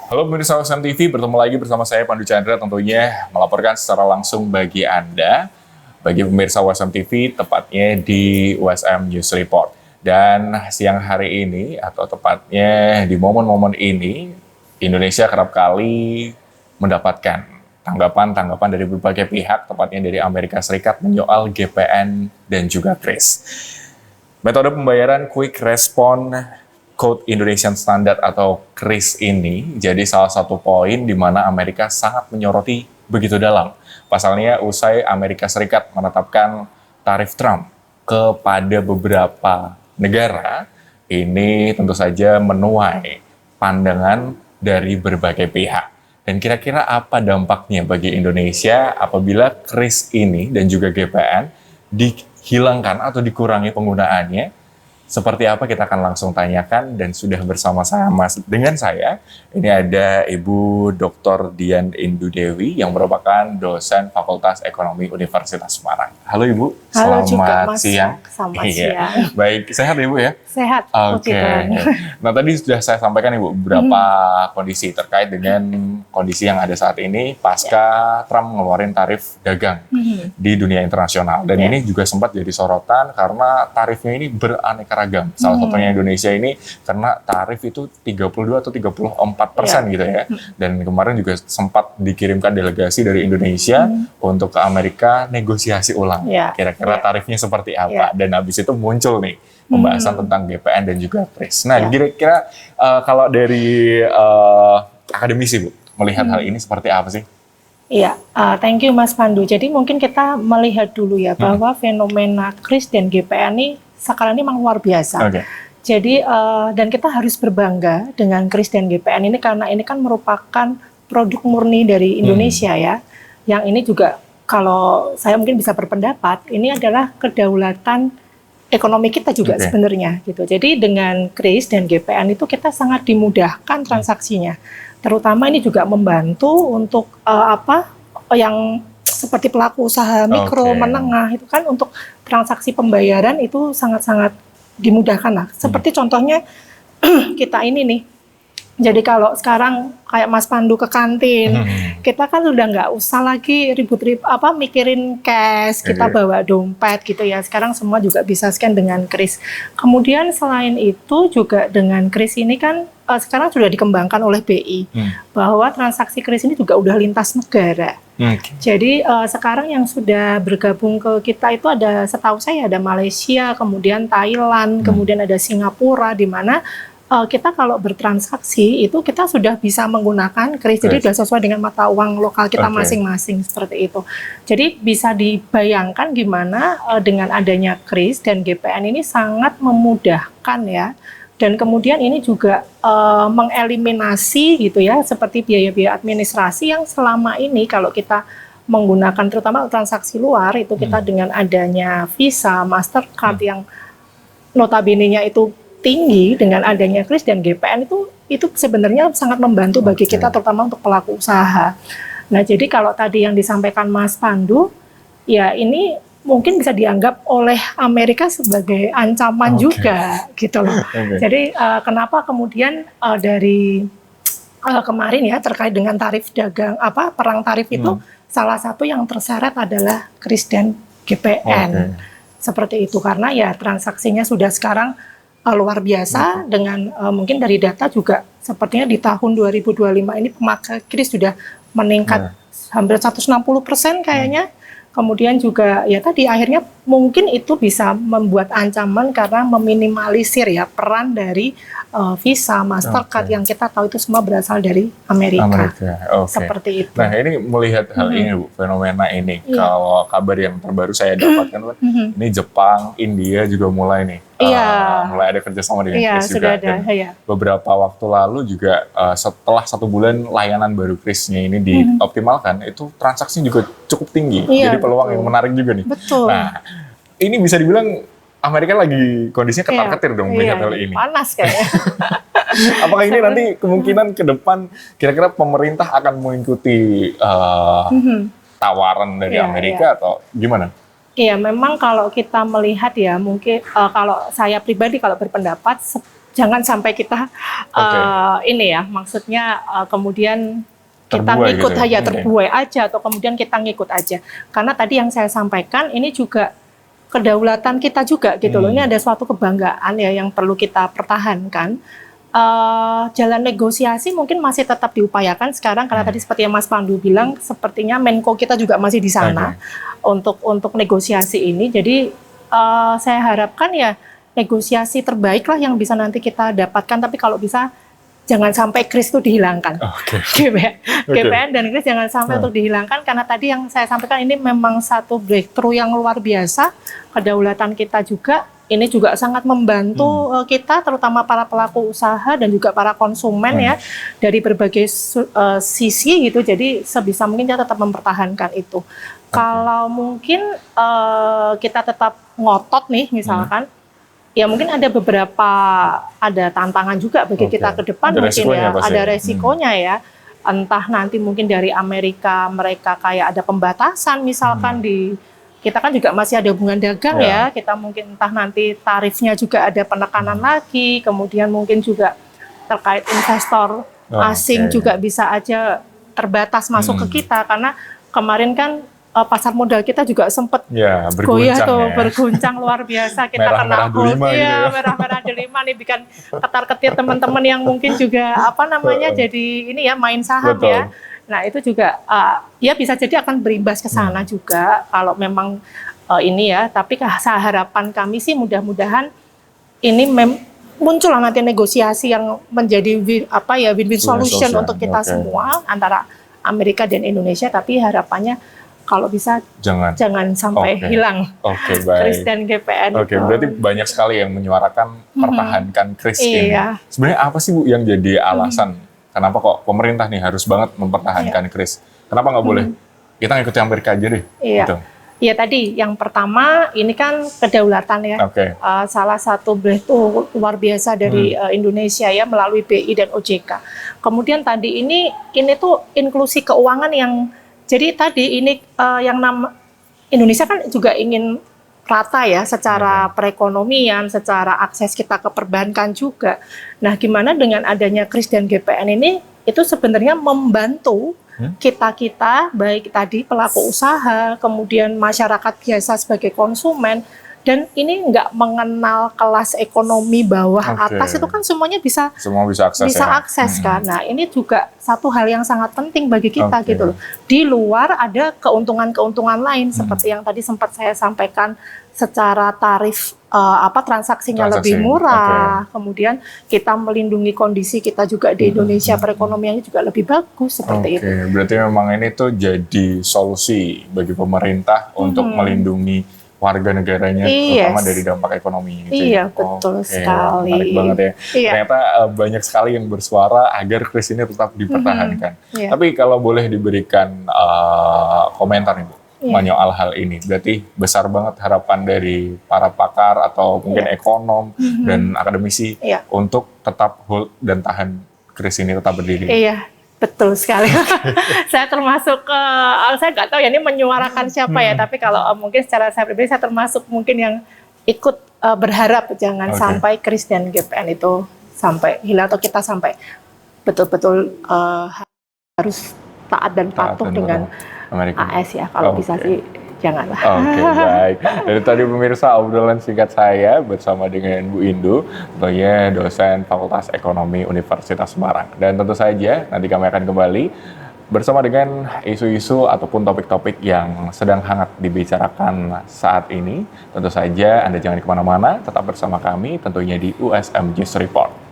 Halo pemirsa USM TV, bertemu lagi bersama saya Pandu Chandra tentunya melaporkan secara langsung bagi Anda, bagi pemirsa USM TV, tepatnya di USM News Report. Dan siang hari ini, atau tepatnya di momen-momen ini, Indonesia kerap kali mendapatkan tanggapan-tanggapan dari berbagai pihak, tepatnya dari Amerika Serikat menyoal GPN dan juga KRIS. Metode pembayaran Quick Response Code Indonesian Standard atau KRIS ini jadi salah satu poin di mana Amerika sangat menyoroti begitu dalam. Pasalnya usai Amerika Serikat menetapkan tarif Trump kepada beberapa negara, ini tentu saja menuai pandangan dari berbagai pihak. Dan kira-kira apa dampaknya bagi Indonesia apabila KRIS ini dan juga GPN dihilangkan atau dikurangi penggunaannya? Seperti apa kita akan langsung tanyakan dan sudah bersama-sama dengan saya. Ini ada Ibu Dr. Dian Indudewi yang merupakan dosen Fakultas Ekonomi Universitas Semarang. Halo Ibu, Halo selamat juga, Mas. siang. Selamat siang. Baik, sehat Ibu ya? Sehat. Oke. Nah tadi sudah saya sampaikan Ibu beberapa kondisi terkait dengan kondisi yang ada saat ini pasca Trump ngeluarin tarif dagang di dunia internasional. Dan ini juga sempat jadi sorotan karena tarifnya ini beraneka ragam. Salah satunya Indonesia ini karena tarif itu 32 atau 34% gitu ya. Dan kemarin juga sempat dikirimkan delegasi dari Indonesia untuk ke Amerika negosiasi ulang. Kira-kira tarifnya seperti apa. Dan habis itu muncul nih pembahasan tentang GPN dan juga KRIS. Nah, kira-kira kalau dari akademisi Bu, melihat hal ini seperti apa sih? Iya, thank you Mas Pandu. Jadi mungkin kita melihat dulu ya bahwa fenomena KRIS dan GPN ini sekarang ini memang luar biasa. Jadi dan kita harus berbangga dengan KRIS dan GPN ini karena ini kan merupakan produk murni dari Indonesia ya. Yang ini juga kalau saya mungkin bisa berpendapat ini adalah kedaulatan ekonomi kita juga sebenarnya gitu. Jadi dengan KRIS dan GPN itu kita sangat dimudahkan transaksinya. Terutama ini juga membantu untuk yang seperti pelaku usaha mikro, menengah itu kan untuk transaksi pembayaran itu sangat-sangat dimudahkan lah. Seperti contohnya kita ini nih. Jadi kalau sekarang kayak Mas Pandu ke kantin, kita kan udah nggak usah lagi ribut-ribut mikirin cash, kita bawa dompet gitu ya. Sekarang semua juga bisa scan dengan KRIS. Kemudian selain itu juga dengan KRIS ini kan sekarang sudah dikembangkan oleh BI bahwa transaksi KRIS ini juga udah lintas negara. Jadi sekarang yang sudah bergabung ke kita itu ada, setahu saya ada Malaysia, kemudian Thailand, kemudian ada Singapura, di mana kita kalau bertransaksi itu kita sudah bisa menggunakan KRIS, jadi sudah sesuai dengan mata uang lokal kita masing-masing seperti itu. Jadi bisa dibayangkan gimana dengan adanya KRIS dan GPN ini sangat memudahkan ya. Dan kemudian ini juga mengeliminasi gitu ya, seperti biaya-biaya administrasi yang selama ini kalau kita menggunakan terutama transaksi luar itu kita dengan adanya Visa, Mastercard yang notabene-nya itu tinggi, dengan adanya KRIS dan GPN itu sebenarnya sangat membantu bagi kita terutama untuk pelaku usaha. Nah jadi kalau tadi yang disampaikan Mas Pandu, ya ini mungkin bisa dianggap oleh Amerika sebagai ancaman juga gitu loh. Jadi kenapa kemudian dari kemarin ya terkait dengan tarif dagang perang tarif itu salah satu yang terseret adalah KRIS dan GPN. Seperti itu karena ya transaksinya sudah sekarang luar biasa dengan mungkin dari data juga sepertinya di tahun 2025 ini pemakai KRIS sudah meningkat hampir 160% kayaknya. Kemudian juga ya tadi akhirnya mungkin itu bisa membuat ancaman karena meminimalisir ya peran dari Visa, Mastercard yang kita tahu itu semua berasal dari Amerika. Seperti itu. Nah ini melihat hal ini Bu, fenomena ini. Kalau kabar yang terbaru saya dapatkan ini Jepang, India juga mulai nih. Mulai ada kerjasama dengan KRIS juga. Dan beberapa waktu lalu juga setelah 1 bulan layanan baru KRIS-nya ini dioptimalkan, itu transaksi juga cukup tinggi. Jadi peluang yang menarik juga nih. Nah ini bisa dibilang Amerika lagi kondisinya ketar-ketir dong melihat hal ini. Panas kayaknya. Apakah ini nanti kemungkinan ke depan kira-kira pemerintah akan mengikuti tawaran dari Amerika atau gimana? Iya, memang kalau kita melihat ya, mungkin kalau saya pribadi kalau berpendapat, jangan sampai kita ini ya, maksudnya kemudian kita Terbuai ngikut gitu aja, terbuai aja, atau kemudian kita ngikut aja. Karena tadi yang saya sampaikan, ini juga kedaulatan kita juga gitu loh. Ini ada suatu kebanggaan ya yang perlu kita pertahankan. Jalan negosiasi mungkin masih tetap diupayakan sekarang karena tadi seperti yang Mas Pandu bilang, sepertinya Menko kita juga masih di sana untuk negosiasi ini. Jadi saya harapkan ya negosiasi terbaik lah yang bisa nanti kita dapatkan. Tapi kalau bisa jangan sampai KRIS itu dihilangkan. GPN dan KRIS jangan sampai untuk dihilangkan, karena tadi yang saya sampaikan ini memang satu breakthrough yang luar biasa. Kedaulatan kita juga, ini juga sangat membantu kita, terutama para pelaku usaha dan juga para konsumen ya, dari berbagai sisi gitu. Jadi sebisa mungkin kita tetap mempertahankan itu. Kalau mungkin kita tetap ngotot nih misalkan, ya mungkin ada beberapa tantangan juga bagi kita ke depan, mungkin ya ada resikonya ya. Entah nanti mungkin dari Amerika mereka kayak ada pembatasan misalkan kita kan juga masih ada hubungan dagang ya, kita mungkin entah nanti tarifnya juga ada penekanan lagi, kemudian mungkin juga terkait investor asing juga bisa aja terbatas masuk ke kita, karena kemarin kan pasar modal kita juga sempat goyah tuh, berguncang luar biasa. Kita kena merah-merah delima nih, bikin ketar-ketir teman-teman yang mungkin juga jadi ini ya main saham ya. Nah itu juga ya bisa jadi akan berimbas ke sana juga kalau memang ini ya. Tapi harapan kami sih mudah-mudahan ini muncul nanti negosiasi yang menjadi win-win solution untuk kita semua antara Amerika dan Indonesia. Tapi harapannya kalau bisa jangan sampai hilang KRIS dan GPN. Berarti banyak sekali yang menyuarakan pertahankan KRIS ini. Sebenarnya apa sih Bu yang jadi alasan kenapa kok pemerintah nih harus banget mempertahankan KRIS? Kenapa nggak boleh kita ngikutin Amerika aja deh? Gitu. Iya tadi yang pertama ini kan kedaulatan ya. Salah satu breakthrough luar biasa dari Indonesia ya melalui BI dan OJK. Kemudian tadi ini tuh inklusi keuangan yang jadi tadi ini Indonesia kan juga ingin rata ya secara perekonomian, secara akses kita ke perbankan juga. Nah, gimana dengan adanya KRIS dan GPN ini itu sebenarnya membantu kita baik tadi pelaku usaha, kemudian masyarakat biasa sebagai konsumen, dan ini nggak mengenal kelas ekonomi bawah atas, itu kan semuanya bisa akses kan. Nah ini juga satu hal yang sangat penting bagi kita gitu loh. Di luar ada keuntungan-keuntungan lain seperti yang tadi sempat saya sampaikan, secara tarif transaksinya lebih murah, kemudian kita melindungi kondisi kita juga di Indonesia, perekonomiannya juga lebih bagus seperti itu. Berarti memang ini tuh jadi solusi bagi pemerintah untuk melindungi warga negaranya, terutama dari dampak ekonomi. Betul sekali. Menarik banget ya. Ternyata banyak sekali yang bersuara agar KRIS ini tetap dipertahankan. Tapi kalau boleh diberikan komentar nih Bu, menyoal hal ini, berarti besar banget harapan dari para pakar atau mungkin ekonom dan akademisi untuk tetap hold dan tahan KRIS ini tetap berdiri. Betul sekali. Saya termasuk, saya nggak tahu ya ini menyuarakan siapa ya, tapi kalau mungkin secara saya pribadi saya termasuk mungkin yang ikut berharap jangan sampai KRIS dan GPN itu sampai hilang, atau kita sampai betul-betul harus taat dan patuh dengan AS ya. Kalau bisa sih janganlah. Baik. Dari tadi pemirsa obrolan singkat saya bersama dengan Bu Indu, tentunya dosen Fakultas Ekonomi Universitas Semarang. Dan tentu saja nanti kami akan kembali bersama dengan isu-isu ataupun topik-topik yang sedang hangat dibicarakan saat ini. Tentu saja Anda jangan kemana-mana, tetap bersama kami tentunya di USM News Report.